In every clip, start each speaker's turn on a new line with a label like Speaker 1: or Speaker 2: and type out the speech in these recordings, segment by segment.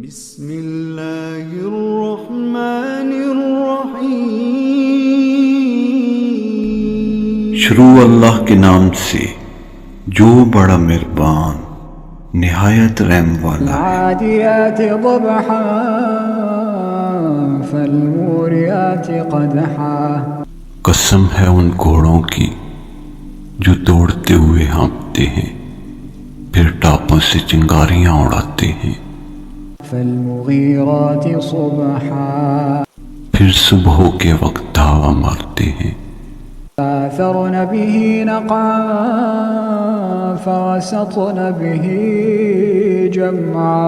Speaker 1: بسم اللہ الرحمن الرحیم۔
Speaker 2: شروع اللہ کے نام سے جو بڑا مہربان نہایت رحم والا ہے۔
Speaker 3: العادیات ضبحا فالموریات قدحا۔
Speaker 2: قسم ہے ان گھوڑوں کی جو دوڑتے ہوئے ہانپتے ہیں پھر ٹاپوں سے چنگاریاں اڑاتے ہیں۔
Speaker 3: فالمغیرات صبحا۔
Speaker 2: پھر صبح کے وقت دھاوا مارتے ہیں۔
Speaker 3: فاثرن به نقعا فوسطن به جمعا۔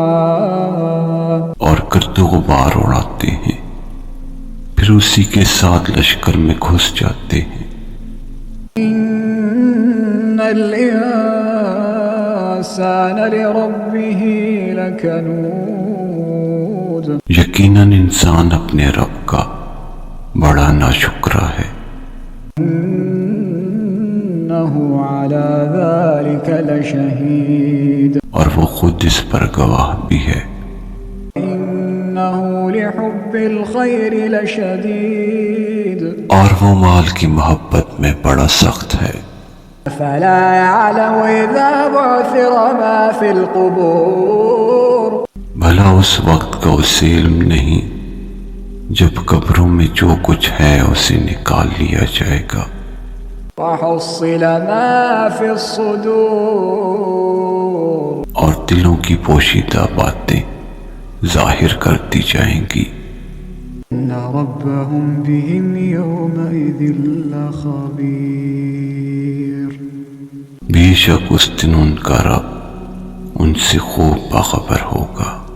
Speaker 2: اور گرد و غبار اڑاتے ہیں پھر اسی کے ساتھ لشکر میں گھس جاتے ہیں۔
Speaker 3: ان الانسان لربه لکنود۔
Speaker 2: یقیناً انسان اپنے رب کا بڑا ناشکرا ہے۔
Speaker 3: انه على ذلك لشهید۔
Speaker 2: اور وہ خود اس پر گواہ بھی ہے۔
Speaker 3: انه لحب الخير لشدید۔
Speaker 2: اور وہ مال کی محبت میں بڑا سخت ہے۔
Speaker 3: فلا يعلم اذا بعثر ما في القبور۔
Speaker 2: بھلا اس وقت کا اسے علم نہیں جب قبروں میں جو کچھ ہے اسے نکال لیا جائے گا۔
Speaker 3: وحصل ما في الصدور۔
Speaker 2: اور دلوں کی پوشیدہ باتیں ظاہر کر دی جائیں گی۔
Speaker 3: ان ربهم بهم يومئذ لخبیر۔
Speaker 2: بے شک اس دن ان کا رب ان سے خوب باخبر ہوگا۔